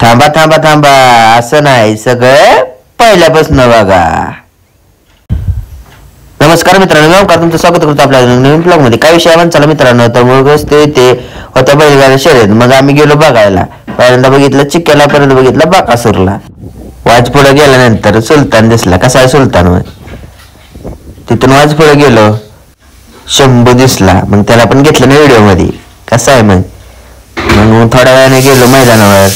थांबा थांबा थांबा, असं नाही, सगळं पहिल्यापासून बघा. नमस्कार मित्रांनो, नमस्कार, तुमचं स्वागत करतो आपल्या नवीन ब्लॉग मध्ये. काय विषय आहे चला मित्रांनो, तर मग ते होत्या बैलगाडी शर्यत. मग आम्ही गेलो बघायला. पहिल्यांदा बघितलं चिक्क्याला, परत बघितलं बाकासूरला. वाज पुढे गेल्यानंतर सुलतान दिसला. कसा आहे सुलतान? मग तिथून वाज पुढे गेलो, शंभू दिसला. मग त्याला पण घेतलं ना व्हिडिओ मध्ये. कसा आहे मग थोड्या वेळाने गेलो मैदानावर.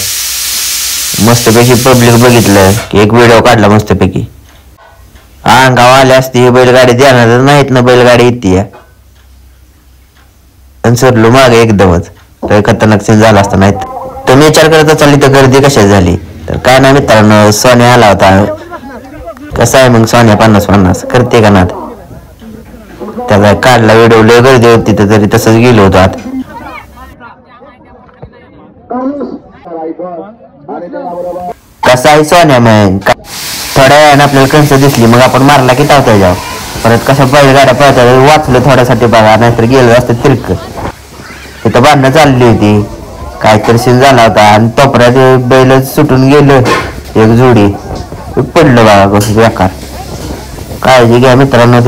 मस्तपैकी पब्लिक बघितलं की एक व्हिडिओ काढला मस्तपैकी. अंगाव आले असते ही बैलगाडी, देणार नाहीत ना बैलगाडी येते. सरलो मागे एकदमच, तर खतरनाक सीन झाला असता. नाहीत तुम्ही विचार करता चालली तर गर्दी कशाची झाली. तर काय ना मित्रांनो, सोन्या आला होता. कसा आहे मग सोन्या 50-50 करते का ना? त्याचा काढला व्हिडिओ, लय गर्दी होती तर तरी तसंच गेलो होतो आत. कसा आहे सोन्या? मग थोड्या वेळाने आपल्याला कंस दिसली, मग आपण मारला की टावता जाऊ. परत कशा बैलगाड्या पळतात वाचलं थोड्यासाठी बघा, नाहीतर गेलं असतं तिरक. तिथं बांधणं चालली होती, काहीतरी सीन झाला होता आणि टोपऱ्यात बैल सुटून गेलं. एक जोडी पडलं बघा, कसं बेकार. काळजी घ्या मित्रांनो.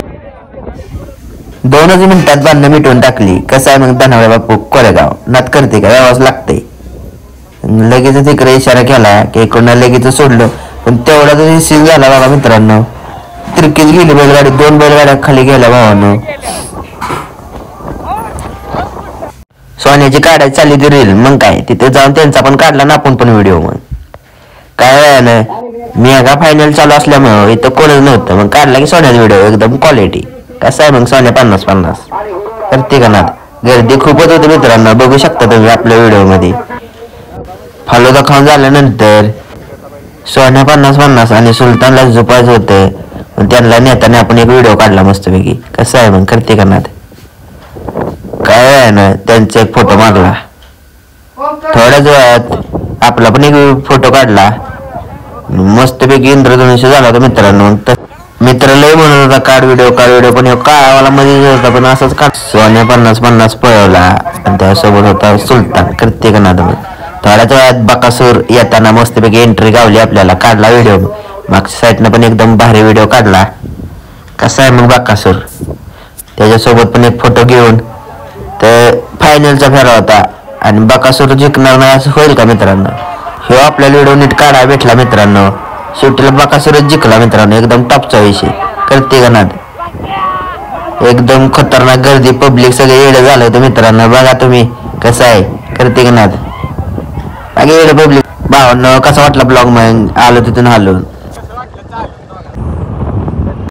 2च मिनिटात बांधणं मिटवून टाकली. कसं आहे मग धनावळे बापू कोरेगाव नात करते का? यावंच लागतंय. लगेच तिकडे इशारा केला की कोणा लगेच सोडलं, पण तेवढा तरी सीन झाला बघा मित्रांनो. तिरकीच गेली बैलगाडी, 2 बैलगाड्या खाली गेल्या भावानं. सोन्याची काढायची चालली ती रील. मग काय तिथे जाऊन त्यांचा पण काढला ना आपण पण व्हिडिओ. मग काय वेळानं मेगा फायनल चालू असल्यामुळे इथं कोणच नव्हतं. मग काढला की सोन्याचा व्हिडिओ एकदम क्वालिटी. कसं आहे मग सोन्या 50-50 करते का ना? गर्दी खूपच होती मित्रांनो, बघू शकता तुम्ही आपल्या व्हिडिओ मध्ये. फालुदा खाऊन झाल्यानंतर सोन्या 50-50 आणि सुलतानला झोपायचं होतं. त्यांना नेताना आपण एक व्हिडिओ काढला मस्तपैकी. कसं आहे मग करते का ना? काय आहे ना, त्यांचा एक फोटो मारला. थोड्याच वेळात आपला पण एक फोटो काढला. मस्तपैकी इंद्रधनुष्य झाला होता मित्रांनो. मित्र लय म्हणत होता काढ व्हिडिओ, पण काळावाला मध्ये होता, पण असंच काढ. सोन्या 50-50 पळवला आणि त्यासोबत होता सुलतान. करते का ना? थोड्याच वेळात बाकासूर येताना मस्तपैकी एंट्री गावली आपल्याला. काढला व्हिडिओ, मागच्या साईडनं पण एकदम भारी व्हिडिओ काढला. कसा आहे मग बाकासूर? त्याच्यासोबत पण एक फोटो घेऊन. तर फायनलचा फेरा होता आणि बाकासूर जिंकणार नाही असं होईल का मित्रांनो? हे आपल्याला व्हिडिओ नीट काढायला भेटला मित्रांनो. शेवटीला बाकासूरच जिंकला मित्रांनो. एकदम टॉपचा विषय. करते का ना? एकदम खतरनाक गर्दी, पब्लिक सगळे येडं झालं होतं मित्रांनो. बघा तुम्ही कसं आहे. करते का ना? बाकी येडं पब्लिक. भावांनो कसा वाटला ब्लॉग? मग आलो तिथून हलून.